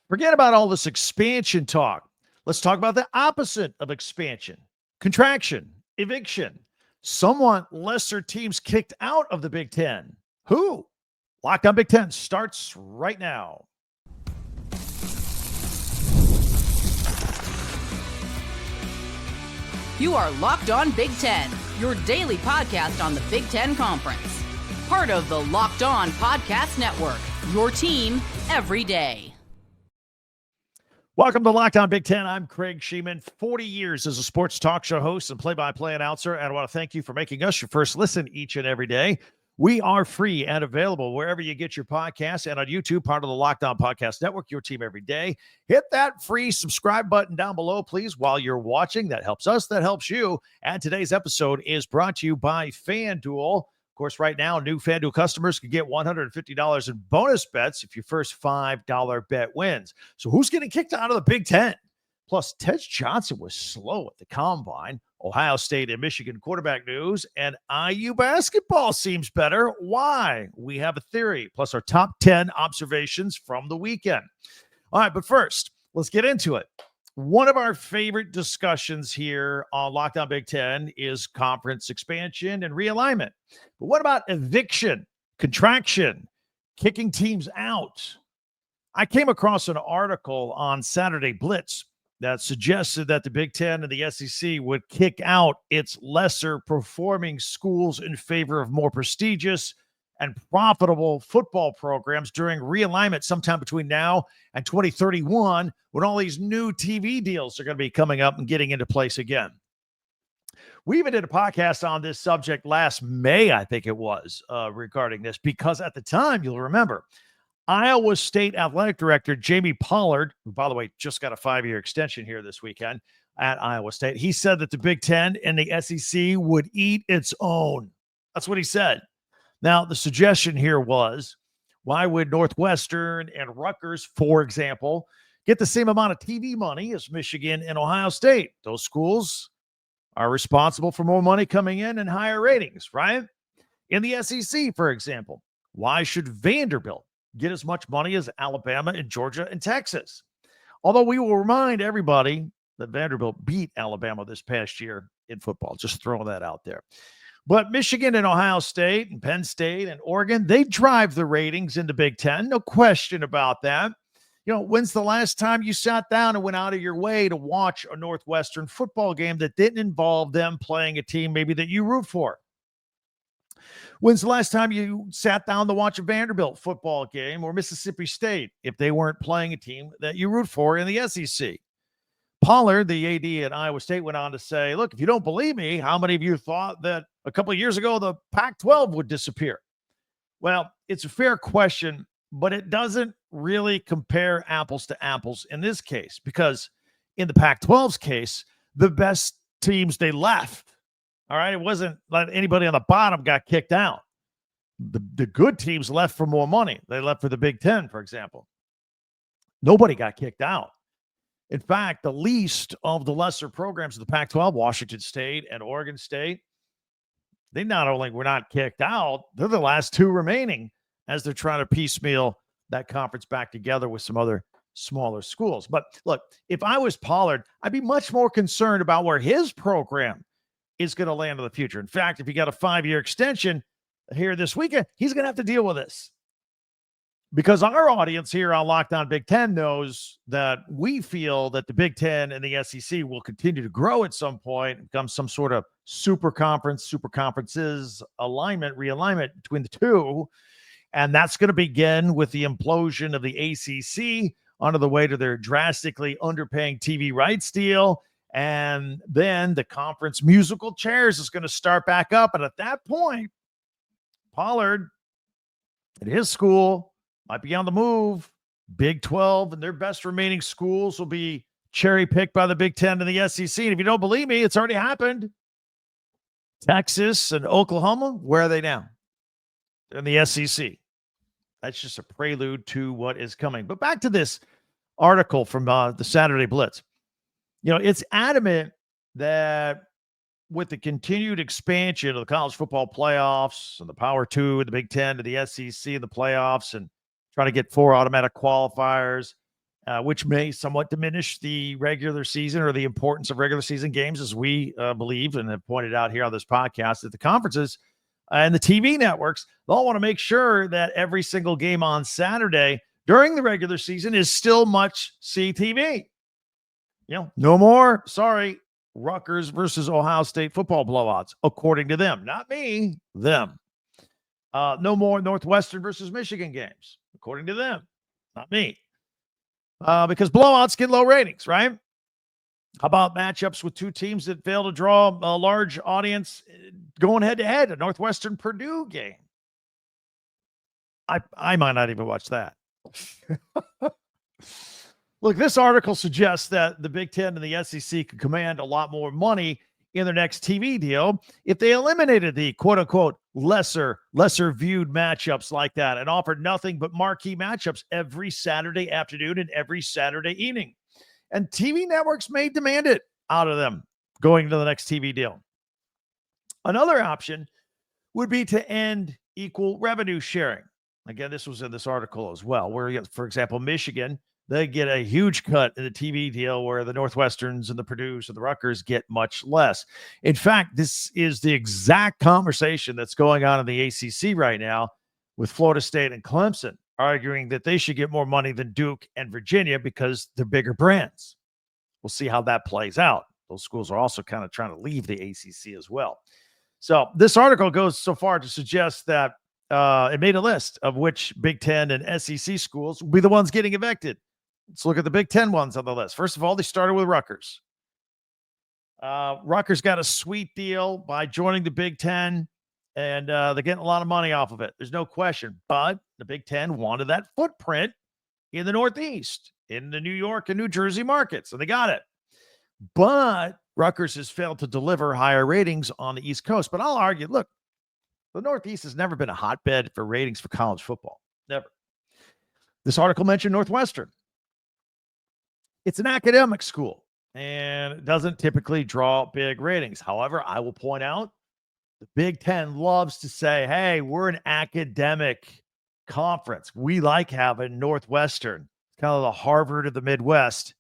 Forget about all this expansion talk. Let's talk about the opposite of expansion: contraction, eviction. Some want lesser teams kicked out of the Big Ten. Who? Locked on Big Ten starts right now. You are Locked On Big Ten, your daily podcast on the Big Ten Conference. Part of the Locked On Podcast Network, your team every day. Welcome to Locked On Big Ten. I'm Craig Sheeman, 40 years as a sports talk show host and play-by-play announcer, and I want to thank you for making us your first listen each and every day. We are free and available wherever you get your podcasts and on YouTube, part of the Locked On Podcast Network, your team every day. Hit that free subscribe button down below, please, while you're watching. That helps us. That helps you. And today's episode is brought to you by FanDuel. Of course, right now, new FanDuel customers can get $150 in bonus bets if your first $5 bet wins. So who's getting kicked out of the Big Ten? Plus, Tez Johnson was slow at the combine. Ohio State and Michigan quarterback news, and IU basketball seems better. Why? We have a theory, plus our top 10 observations from the weekend. All right, but first, let's get into it. One of our favorite discussions here on Locked On Big Ten is conference expansion and realignment. But what about eviction, contraction, kicking teams out? I came across an article on Saturday Blitz that suggested that the Big Ten and the SEC would kick out its lesser performing schools in favor of more prestigious and profitable football programs during realignment sometime between now and 2031, when all these new TV deals are going to be coming up and getting into place again. We even did a podcast on this subject last May, I think it was, regarding this, because at the time, you'll remember, Iowa State Athletic Director Jamie Pollard, who, by the way, just got a 5-year extension here this weekend at Iowa State, he said that the Big Ten and the SEC would eat its own. That's what he said. Now, the suggestion here was, why would Northwestern and Rutgers, for example, get the same amount of TV money as Michigan and Ohio State? Those schools are responsible for more money coming in and higher ratings, right? In the SEC, for example, why should Vanderbilt get as much money as Alabama and Georgia and Texas? Although we will remind everybody that Vanderbilt beat Alabama this past year in football. Just throwing that out there. But Michigan and Ohio State and Penn State and Oregon, they drive the ratings in the Big Ten. No question about that. You know, when's the last time you sat down and went out of your way to watch a Northwestern football game that didn't involve them playing a team maybe that you root for? When's the last time you sat down to watch a Vanderbilt football game or Mississippi State if they weren't playing a team that you root for in the SEC? Pollard, the AD at Iowa State, went on to say, look, if you don't believe me, how many of you thought that a couple of years ago the Pac-12 would disappear? Well, it's a fair question, but it doesn't really compare apples to apples in this case, because in the Pac-12's case, the best teams, they left. All right, it wasn't like anybody on the bottom got kicked out. The good teams left for more money. They left for the Big Ten, for example. Nobody got kicked out. In fact, the least of the lesser programs of the Pac-12, Washington State and Oregon State, they not only were not kicked out, they're the last two remaining as they're trying to piecemeal that conference back together with some other smaller schools. But look, if I was Pollard, I'd be much more concerned about where his program is going to land in the future. In fact, if he got a 5-year extension here this weekend, he's going to have to deal with this. Because our audience here on Locked On Big Ten knows that we feel that the Big Ten and the SEC will continue to grow at some point, become some sort of super conferences, realignment between the two. And that's going to begin with the implosion of the ACC under the weight of their drastically underpaying TV rights deal. And then the conference musical chairs is going to start back up. And at that point, Pollard at his school might be on the move. Big 12 and their best remaining schools will be cherry-picked by the Big Ten and the SEC. And if you don't believe me, it's already happened. Texas and Oklahoma, where are they now? They're in the SEC. That's just a prelude to what is coming. But back to this article from the Saturday Blitz. You know, it's adamant that with the continued expansion of the college football playoffs and the Power 2 and the Big Ten to the SEC and the playoffs and trying to get 4 automatic qualifiers which may somewhat diminish the regular season or the importance of regular season games, as we believe and have pointed out here on this podcast, that the conferences and the TV networks, they'll want to make sure that every single game on Saturday during the regular season is still must-see TV. No more, sorry, Rutgers versus Ohio State football blowouts, according to them. Not me, them. No more Northwestern versus Michigan games, according to them. Not me. Because blowouts get low ratings, right? How about matchups with two teams that fail to draw a large audience going head-to-head, a Northwestern-Purdue game? I might not even watch that. Look, this article suggests that the Big Ten and the SEC could command a lot more money in their next TV deal if they eliminated the quote-unquote lesser viewed matchups like that and offered nothing but marquee matchups every Saturday afternoon and every Saturday evening. And TV networks may demand it out of them going to the next TV deal. Another option would be to end equal revenue sharing. Again, this was in this article as well, where, for example, Michigan, they get a huge cut in the TV deal where the Northwesterns and the Purdues and the Rutgers get much less. In fact, this is the exact conversation that's going on in the ACC right now with Florida State and Clemson arguing that they should get more money than Duke and Virginia because they're bigger brands. We'll see how that plays out. Those schools are also kind of trying to leave the ACC as well. So this article goes so far to suggest that it made a list of which Big Ten and SEC schools will be the ones getting evicted. Let's look at the Big Ten ones on the list. First of all, they started with Rutgers. Rutgers got a sweet deal by joining the Big Ten, and they're getting a lot of money off of it. There's no question. But the Big Ten wanted that footprint in the Northeast, in the New York and New Jersey markets, and they got it. But Rutgers has failed to deliver higher ratings on the East Coast. But I'll argue, look, the Northeast has never been a hotbed for ratings for college football. Never. This article mentioned Northwestern. It's an academic school, and it doesn't typically draw big ratings. However, I will point out the Big Ten loves to say, hey, we're an academic conference. We like having Northwestern, kind of the Harvard of the Midwest,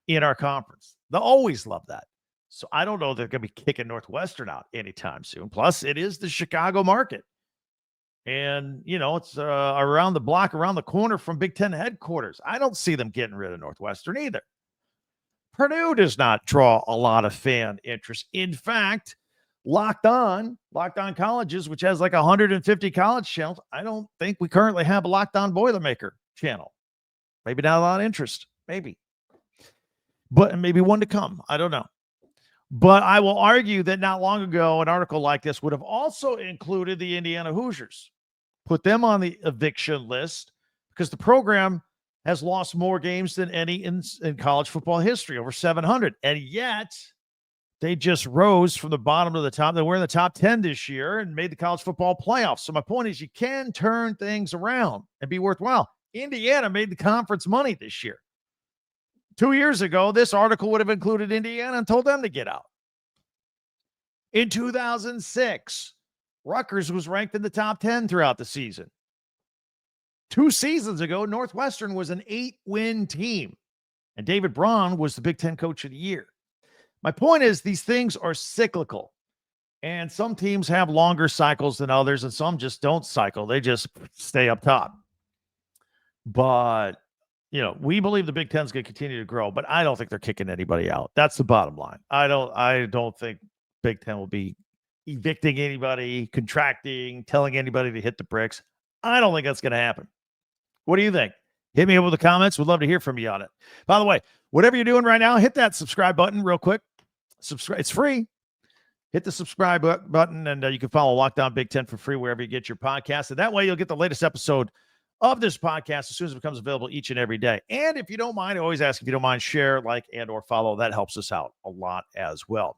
in our conference. They'll always love that. So I don't know they're going to be kicking Northwestern out anytime soon. Plus, it is the Chicago market. And, it's around the block, around the corner from Big Ten headquarters. I don't see them getting rid of Northwestern either. Purdue does not draw a lot of fan interest. In fact, Locked On Colleges, which has like 150 college channels, I don't think we currently have a Locked On Boilermaker channel. Maybe not a lot of interest. Maybe. But maybe one to come. I don't know. But I will argue that not long ago, an article like this would have also included the Indiana Hoosiers. Put them on the eviction list because the program has lost more games than any in college football history, over 700. And yet, they just rose from the bottom to the top. They were in the top 10 this year and made the college football playoffs. So my point is you can turn things around and be worthwhile. Indiana made the conference money this year. 2 years ago, this article would have included Indiana and told them to get out. In 2006, Rutgers was ranked in the top 10 throughout the season. 2 seasons ago, Northwestern was an 8-win team, and David Braun was the Big Ten Coach of the Year. My point is these things are cyclical, and some teams have longer cycles than others, and some just don't cycle. They just stay up top. But we believe the Big Ten's going to continue to grow, but I don't think they're kicking anybody out. That's the bottom line. I don't think Big Ten will be evicting anybody, contracting, telling anybody to hit the bricks. I don't think that's going to happen. What do you think? Hit me up with the comments. We'd love to hear from you on it. By the way, whatever you're doing right now, hit that subscribe button real quick. Subscribe. It's free. Hit the subscribe button, and you can follow Locked On Big Ten for free wherever you get your podcast. And that way you'll get the latest episode of this podcast as soon as it becomes available each and every day. And if you don't mind, I always ask if you don't mind, share, like, and or follow. That helps us out a lot as well.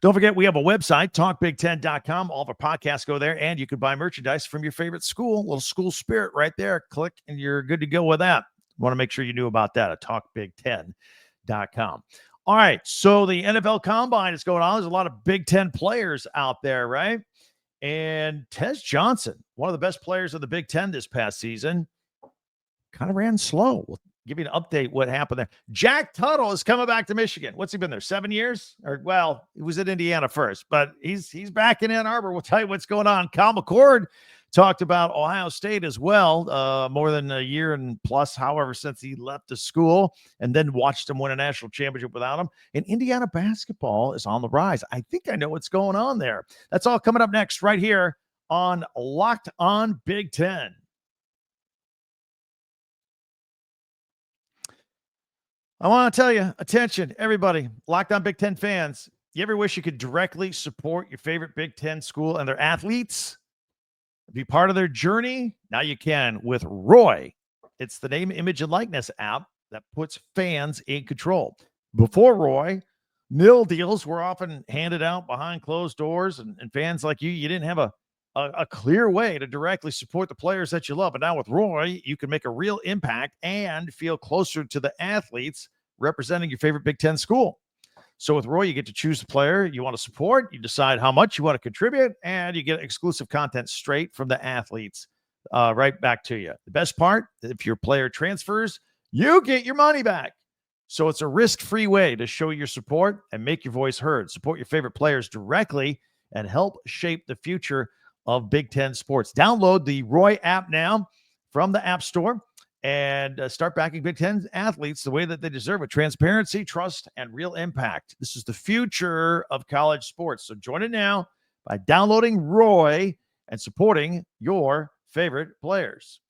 Don't forget, we have a website, talkbig10.com. All of our podcasts go there, and you can buy merchandise from your favorite school. A little school spirit right there. Click, and you're good to go with that. Want to make sure you knew about that at talkbig10.com. All right, so the NFL Combine is going on. There's a lot of Big Ten players out there, right? And Tez Johnson, one of the best players of the Big Ten this past season, kind of ran slow. We'll give you an update what happened there. Jack Tuttle is coming back to Michigan. What's he been there? 7 years? Or well, he was at Indiana first, but he's back in Ann Arbor. We'll tell you what's going on. Kyle McCord talked about Ohio State as well, more than a year and plus, however, since he left the school, and then watched him win a national championship without him. And Indiana basketball is on the rise. I think I know what's going on there. That's all coming up next right here on Locked On Big Ten. I want to tell you, attention, everybody, Locked On Big Ten fans, you ever wish you could directly support your favorite Big Ten school and their athletes? Be part of their journey? Now you can with Roy. It's the name, image, and likeness app that puts fans in control. Before Roy, nil deals were often handed out behind closed doors, and fans like you didn't have a clear way to directly support the players that you love. But now with Roy, you can make a real impact and feel closer to the athletes representing your favorite Big Ten school. So with Roy, you get to choose the player you want to support. You decide how much you want to contribute, and you get exclusive content straight from the athletes right back to you. The best part, if your player transfers, you get your money back. So it's a risk-free way to show your support and make your voice heard. Support your favorite players directly and help shape the future of Big Ten sports. Download the Roy app now from the App Store and start backing Big Ten athletes the way that they deserve it. Transparency, trust, and real impact. This is the future of college sports. So join it now by downloading Roy and supporting your favorite players.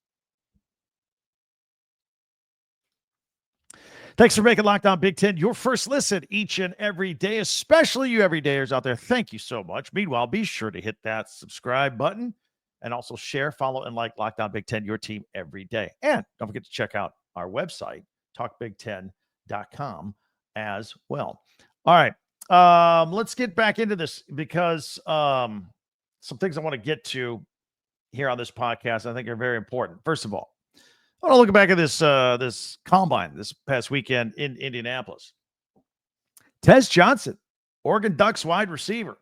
Thanks for making Locked On Big Ten your first listen each and every day, especially you everydayers out there. Thank you so much. Meanwhile, be sure to hit that subscribe button and also share, follow, and like Locked On Big Ten, your team every day. And don't forget to check out our website, talkbig10.com as well. All right, let's get back into this because some things I want to get to here on this podcast I think are very important. First of all, I want to look back at this combine this past weekend in Indianapolis. Tez Johnson, Oregon Ducks wide receiver.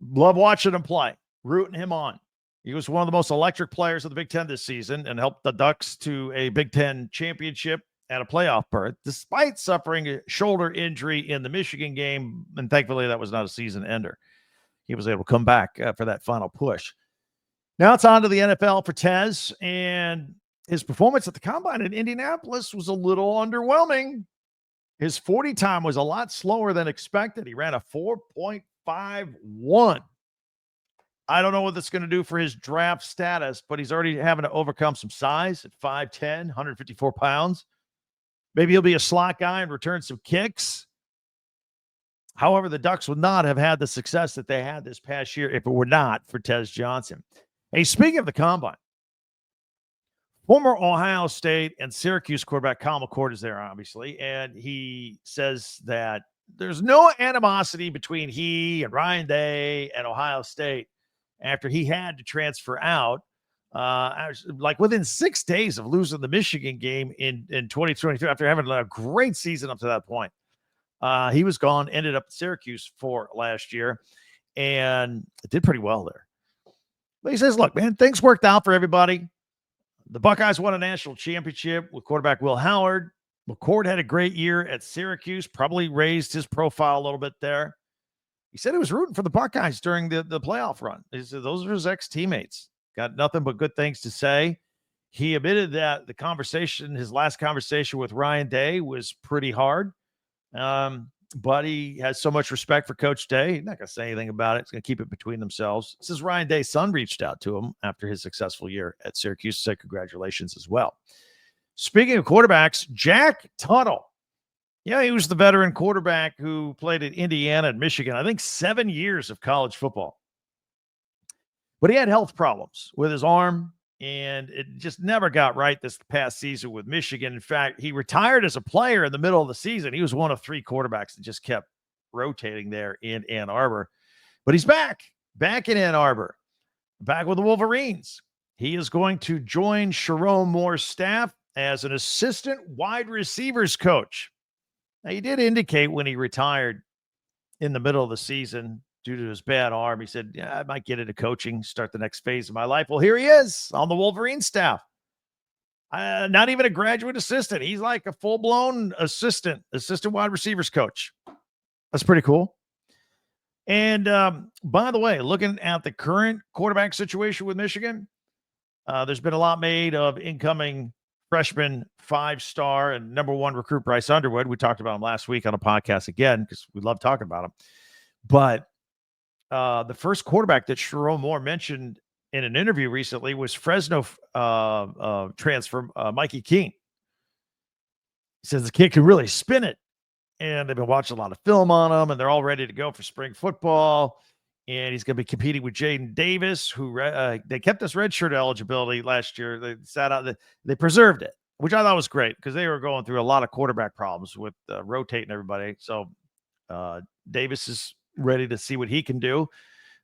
Love watching him play, rooting him on. He was one of the most electric players of the Big Ten this season and helped the Ducks to a Big Ten championship and a playoff berth, despite suffering a shoulder injury in the Michigan game. And thankfully, that was not a season ender. He was able to come back for that final push. Now it's on to the NFL for Tez, and his performance at the combine in Indianapolis was a little underwhelming. His 40 time was a lot slower than expected. He ran a 4.51. I don't know what that's going to do for his draft status, but he's already having to overcome some size at 5'10", 154 pounds. Maybe he'll be a slot guy and return some kicks. However, the Ducks would not have had the success that they had this past year if it were not for Tez Johnson. Hey, speaking of the combine, former Ohio State and Syracuse quarterback Kyle McCord is there, obviously, and he says that there's no animosity between he and Ryan Day and Ohio State after he had to transfer out. Like within 6 days of losing the Michigan game in 2023, after having a great season up to that point, he was gone, ended up at Syracuse for last year, and did pretty well there. But he says, look, man, things worked out for everybody. The Buckeyes won a national championship with quarterback Will Howard. McCord had a great year at Syracuse, probably raised his profile a little bit there. He said he was rooting for the Buckeyes during the playoff run. He said those are his ex-teammates. Got nothing but good things to say. He admitted that his last conversation with Ryan Day was pretty hard. But he has so much respect for Coach Day. He's not going to say anything about it. He's going to keep it between themselves. This is Ryan Day's son reached out to him after his successful year at Syracuse. Said congratulations as well. Speaking of quarterbacks, Jack Tuttle. Yeah, he was the veteran quarterback who played at Indiana and Michigan. I think 7 years of college football. But he had health problems with his arm, and it just never got right this past season with Michigan. In fact, he retired as a player in the middle of the season. He was one of 3 quarterbacks that just kept rotating there in Ann Arbor. But he's back in Ann Arbor, back with the Wolverines. He is going to join Sharon Moore's staff as an assistant wide receivers coach. Now, he did indicate when he retired in the middle of the season due to his bad arm, he said, yeah, I might get into coaching, start the next phase of my life. Well, here he is on the Wolverine staff. Not even a graduate assistant. He's like a full-blown assistant wide receivers coach. That's pretty cool. And by the way, looking at the current quarterback situation with Michigan, there's been a lot made of incoming freshman 5-star and number 1 recruit Bryce Underwood. We talked about him last week on a podcast again because we love talking about him. But the first quarterback that Sharon Moore mentioned in an interview recently was Fresno transfer Mikey Keene. He says the kid can really spin it. And they've been watching a lot of film on him, and they're all ready to go for spring football. And he's going to be competing with Jaden Davis, who they kept this redshirt eligibility last year. They sat out, they preserved it, which I thought was great because they were going through a lot of quarterback problems with rotating everybody. So Davis is ready to see what he can do.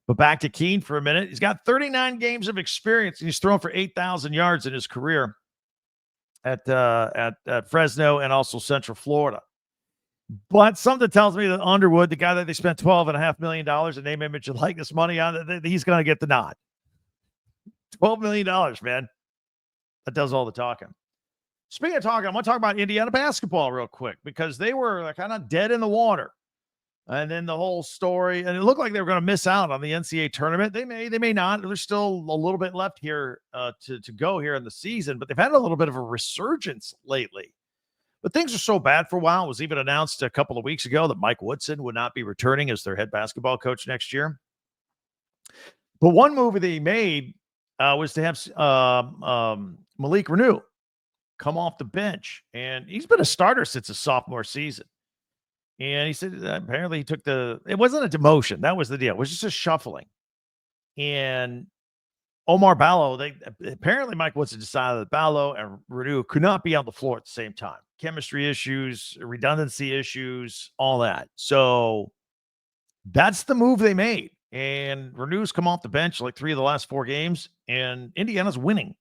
But back to Keene for a minute. He's got 39 games of experience, and he's thrown for 8,000 yards in his career at Fresno and also Central Florida. But something tells me that Underwood, the guy that they spent $12.5 million in name, image, and likeness money on, he's going to get the nod. $12 million, man. That does all the talking. Speaking of talking, I want to talk about Indiana basketball real quick because they were kind of dead in the water. And then the whole story, and it looked like they were going to miss out on the NCAA tournament. They may not. There's still a little bit left here to go here in the season, but they've had a little bit of a resurgence lately. But things are so bad for a while. It was even announced a couple of weeks ago that Mike Woodson would not be returning as their head basketball coach next year. But one move they made was to have Malik Reneau come off the bench. And he's been a starter since his sophomore season. And he said apparently he took it wasn't a demotion. That was the deal. It was just a shuffling. And Omar Ballo, apparently Mike Woodson decided that Ballo and Reneau could not be on the floor at the same time. Chemistry issues, redundancy issues, all that. So that's the move they made. And Reneau's come off the bench like 3 of the last 4 games, and Indiana's winning.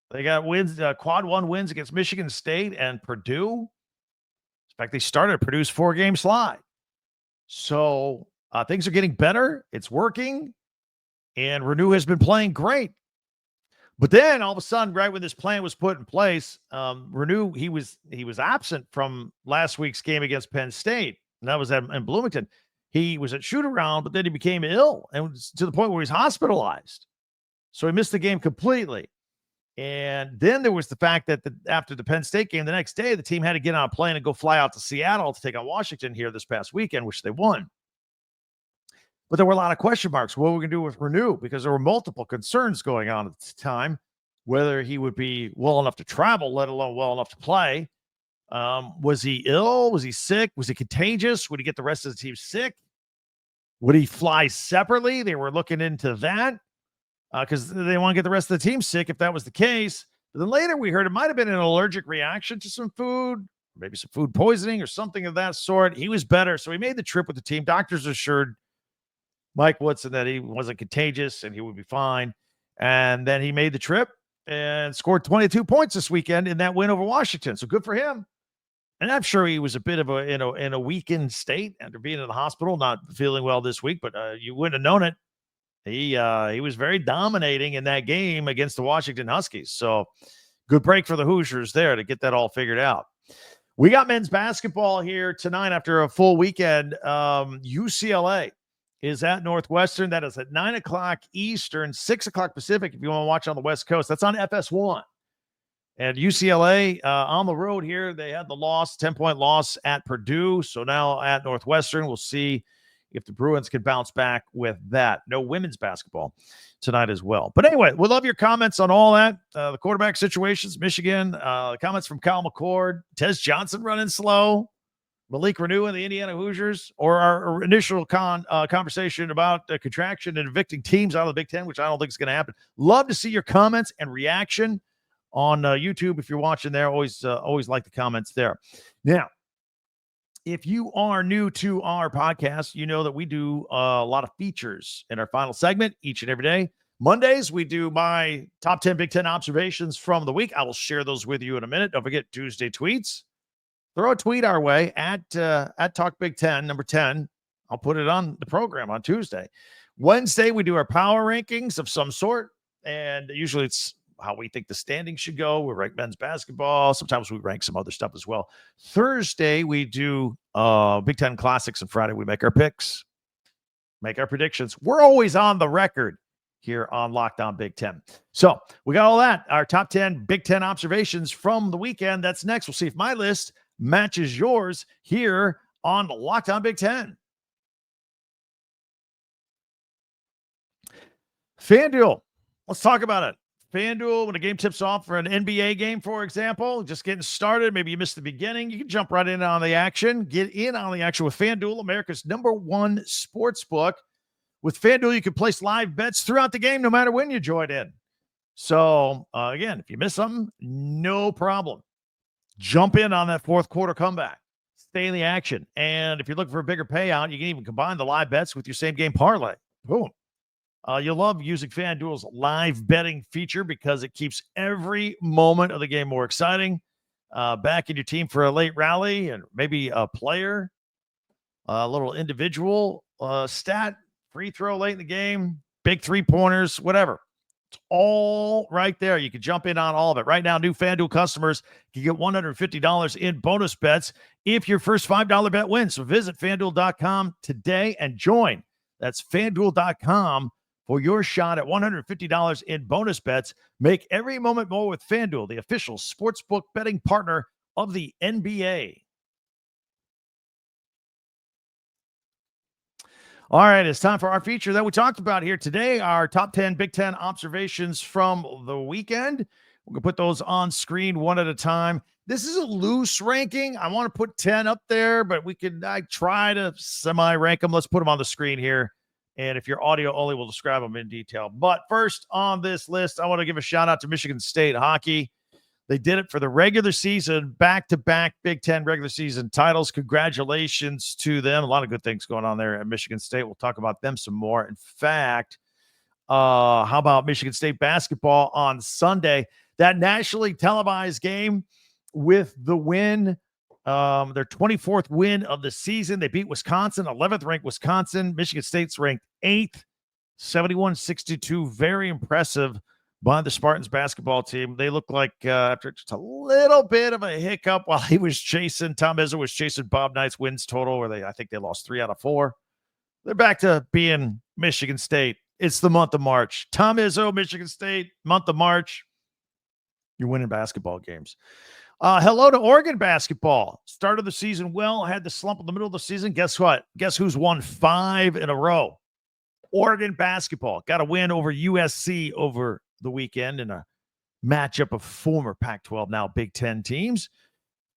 They got wins, quad 1 wins against Michigan State and Purdue. In fact, they started Purdue's 4-game slide. So things are getting better. It's working. And Reneau has been playing great. But then all of a sudden, right when this plan was put in place, Reneau, he was absent from last week's game against Penn State. And that was in Bloomington. He was at shoot around, but then he became ill and was to the point where he's hospitalized. So he missed the game completely. And then there was the fact that after the Penn State game, the next day, the team had to get on a plane and go fly out to Seattle to take on Washington here this past weekend, which they won. But there were a lot of question marks. What were we going to do with Reneau? Because there were multiple concerns going on at the time, whether he would be well enough to travel, let alone well enough to play. Was he ill? Was he sick? Was he contagious? Would he get the rest of the team sick? Would he fly separately? They were looking into that because they want to get the rest of the team sick if that was the case. But then later we heard it might have been an allergic reaction to some food, maybe some food poisoning or something of that sort. He was better, so he made the trip with the team. Doctors assured Mike Woodson that he wasn't contagious and he would be fine. And then he made the trip and scored 22 points this weekend in that win over Washington. So good for him. And I'm sure he was a bit of in a weakened state after being in the hospital, not feeling well this week, but you wouldn't have known it. He was very dominating in that game against the Washington Huskies. So good break for the Hoosiers there to get that all figured out. We got men's basketball here tonight after a full weekend. UCLA is at Northwestern. That is at 9 o'clock Eastern, 6 o'clock Pacific if you want to watch on the West Coast. That's on FS1. And UCLA on the road here, they had the 10-point loss at Purdue. So now at Northwestern, we'll see if the Bruins can bounce back with that. No women's basketball tonight as well. But anyway, we'd love your comments on all that. The quarterback situations, Michigan, comments from Kyle McCord, Tez Johnson running slow, Malik Reneau and the Indiana Hoosiers, or our initial conversation about contraction and evicting teams out of the Big Ten, which I don't think is going to happen. Love to see your comments and reaction on YouTube if you're watching there. Always like the comments there. Now, if you are new to our podcast, you know that we do a lot of features in our final segment each and every day. Mondays, we do my top 10 Big Ten observations from the week. I will share those with you in a minute. Don't forget Tuesday tweets. Throw a tweet our way at Talk Big Ten, number 10. I'll put it on the program on Tuesday. Wednesday, we do our power rankings of some sort. And usually it's how we think the standings should go. We rank men's basketball. Sometimes we rank some other stuff as well. Thursday, we do Big Ten Classics, and Friday, we make our picks, make our predictions. We're always on the record here on Locked On Big Ten. So we got all that. Our top 10 Big Ten observations from the weekend. That's next. We'll see if my list matches yours here on Locked On Big Ten. FanDuel. Let's talk about it. FanDuel, when a game tips off for an NBA game, for example, just getting started, maybe you missed the beginning, you can jump right in on the action. Get in on the action with FanDuel, America's #1 sports book. With FanDuel, you can place live bets throughout the game, no matter when you join in. So, again, if you miss something, no problem. Jump in on that fourth quarter comeback. Stay in the action. And if you're looking for a bigger payout, you can even combine the live bets with your same-game parlay. Boom. You'll love using FanDuel's live betting feature because it keeps every moment of the game more exciting. Backing your team for a late rally and maybe a player, a little individual stat, free throw late in the game, big three-pointers, whatever. It's all right there. You can jump in on all of it. Right now, new FanDuel customers can get $150 in bonus bets if your first $5 bet wins. So visit FanDuel.com today and join. That's FanDuel.com for your shot at $150 in bonus bets. Make every moment more with FanDuel, the official sportsbook betting partner of the NBA. All right, it's time for our feature that we talked about here today, our top 10 Big Ten observations from the weekend. We're going to put those on screen one at a time. This is a loose ranking. I want to put 10 up there, but I try to semi-rank them. Let's put them on the screen here. And if you're audio only, we'll describe them in detail. But first on this list, I want to give a shout out to Michigan State hockey. They did it for the regular season, back-to-back Big Ten regular season titles. Congratulations to them. A lot of good things going on there at Michigan State. We'll talk about them some more. In fact, how about Michigan State basketball on Sunday? That nationally televised game with the win, their 24th win of the season. They beat Wisconsin, 11th ranked Wisconsin. Michigan State's ranked 8th, 71-62. Very impressive by the Spartans basketball team. They look like after just a little bit of a hiccup while Tom Izzo was chasing Bob Knight's wins total, where I think they lost 3 out of 4. They're back to being Michigan State. It's the month of March. Tom Izzo, Michigan State, month of March. You're winning basketball games. Hello to Oregon basketball. Started the season well, had the slump in the middle of the season. Guess what? Guess who's won 5 in a row? Oregon basketball. Got a win over USC over the weekend in a matchup of former Pac-12, now Big Ten teams.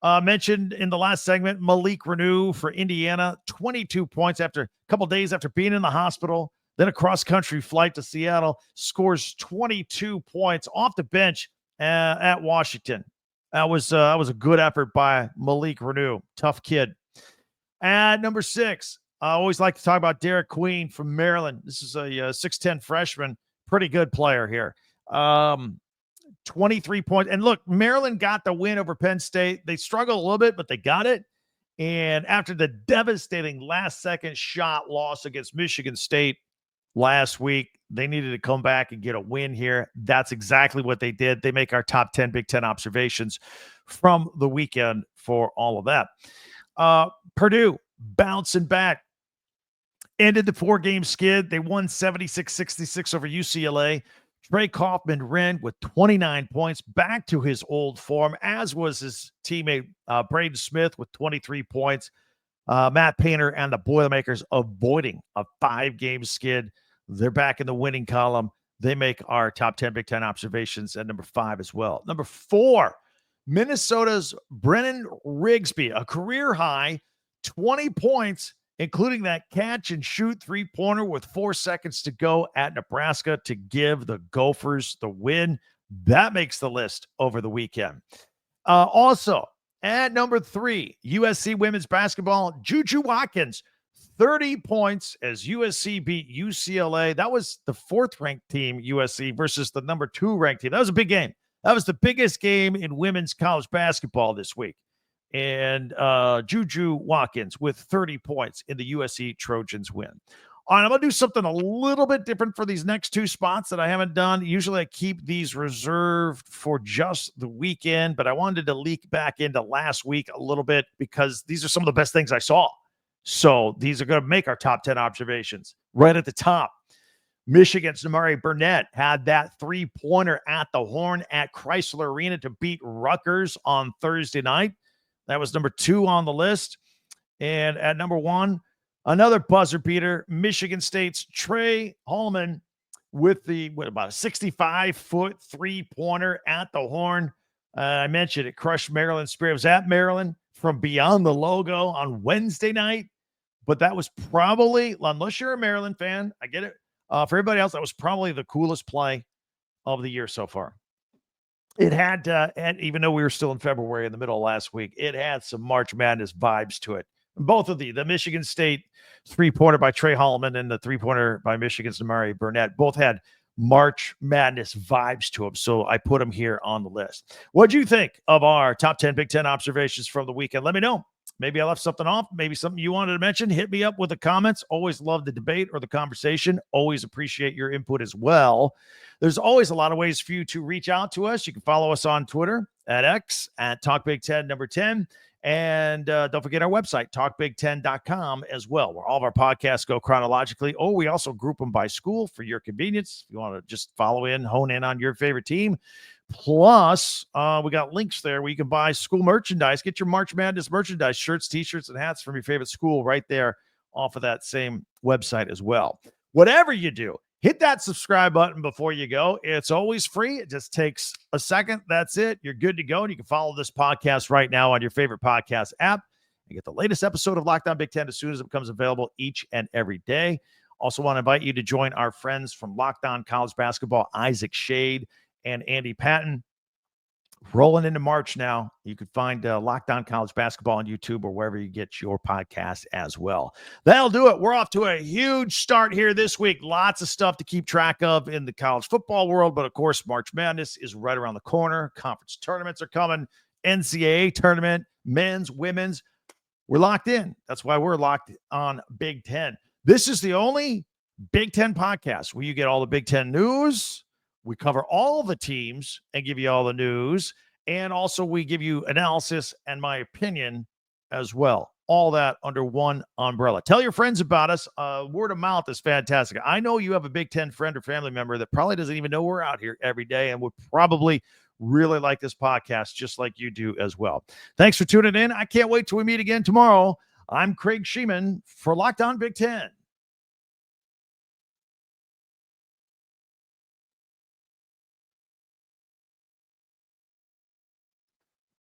Mentioned in the last segment, Malik Reneau for Indiana, 22 points after a couple days after being in the hospital, then a cross-country flight to Seattle, scores 22 points off the bench at Washington. That was a good effort by Malik Reneau. Tough kid. At number 6, I always like to talk about Derek Queen from Maryland. This is a 6'10 freshman, pretty good player here. 23 points. And look, Maryland got the win over Penn State. They struggled a little bit, but they got it. And after the devastating last-second shot loss against Michigan State last week, they needed to come back and get a win here. That's exactly what they did. They make our top 10 Big Ten observations from the weekend for all of that. Purdue bouncing back. Ended the 4-game skid. They won 76-66 over UCLA. Trey Kaufman-Renn with 29 points, back to his old form, as was his teammate Braden Smith with 23 points. Matt Painter and the Boilermakers avoiding a 5-game skid. They're back in the winning column. They make our top 10 Big Ten observations at number 5 as well. Number 4, Minnesota's Brennan Rigsby, a career high, 20 points, including that catch and shoot 3-pointer with 4 seconds to go at Nebraska to give the Gophers the win. That makes the list over the weekend. Also, at number 3, USC women's basketball, Juju Watkins, 30 points as USC beat UCLA. That was the 4th-ranked team, USC, versus the number 2-ranked team. That was a big game. That was the biggest game in women's college basketball this week. And Juju Watkins with 30 points in the USC Trojans win. All right, I'm going to do something a little bit different for these next two spots that I haven't done. Usually I keep these reserved for just the weekend, but I wanted to leak back into last week a little bit because these are some of the best things I saw. So these are going to make our top 10 observations. Right at the top, Michigan's Namari Burnett had that three-pointer at the horn at Chrysler Arena to beat Rutgers on Thursday night. That was number 2 on the list. And at number 1, another buzzer beater, Michigan State's Trey Holloman with about a 65-foot three-pointer at the horn. I mentioned it crushed Maryland's spirit. It was at Maryland from beyond the logo on Wednesday night. But that was probably, unless you're a Maryland fan, I get it. For everybody else, that was probably the coolest play of the year so far. It had, and even though we were still in February in the middle of last week, it had some March Madness vibes to it. Both of the Michigan State three-pointer by Trey Holloman and the three-pointer by Michigan's Namari Burnett both had March Madness vibes to them. So I put them here on the list. What do you think of our top 10 Big Ten observations from the weekend? Let me know. Maybe I left something off. Maybe something you wanted to mention. Hit me up with the comments. Always love the debate or the conversation. Always appreciate your input as well. There's always a lot of ways for you to reach out to us. You can follow us on Twitter at X at TalkBig10 And don't forget our website, talkbig10.com as well, where all of our podcasts go chronologically. Oh, we also group them by school for your convenience. If you want to just hone in on your favorite team. Plus, we got links there where you can buy school merchandise. Get your March Madness merchandise, shirts, T-shirts, and hats from your favorite school right there off of that same website as well. Whatever you do, hit that subscribe button before you go. It's always free. It just takes a second. That's it. You're good to go. And you can follow this podcast right now on your favorite podcast app and get the latest episode of Locked On Big Ten as soon as it becomes available each and every day. Also want to invite you to join our friends from Locked On College Basketball, Isaac Shade and Andy Patton. Rolling into March now. You can find Locked On College Basketball on YouTube or wherever you get your podcast as well. That'll do it. We're off to a huge start here this week. Lots of stuff to keep track of in the college football world, but of course, March Madness is right around the corner. Conference tournaments are coming. NCAA tournament, men's, women's. We're locked in. That's why we're locked on Big Ten. This is the only Big Ten podcast where you get all the Big Ten news. We cover all the teams and give you all the news. And also we give you analysis and my opinion as well. All that under one umbrella. Tell your friends about us. Word of mouth is fantastic. I know you have a Big Ten friend or family member that probably doesn't even know we're out here every day and would probably really like this podcast just like you do as well. Thanks for tuning in. I can't wait till we meet again tomorrow. I'm Craig Sheeman for Locked On Big Ten.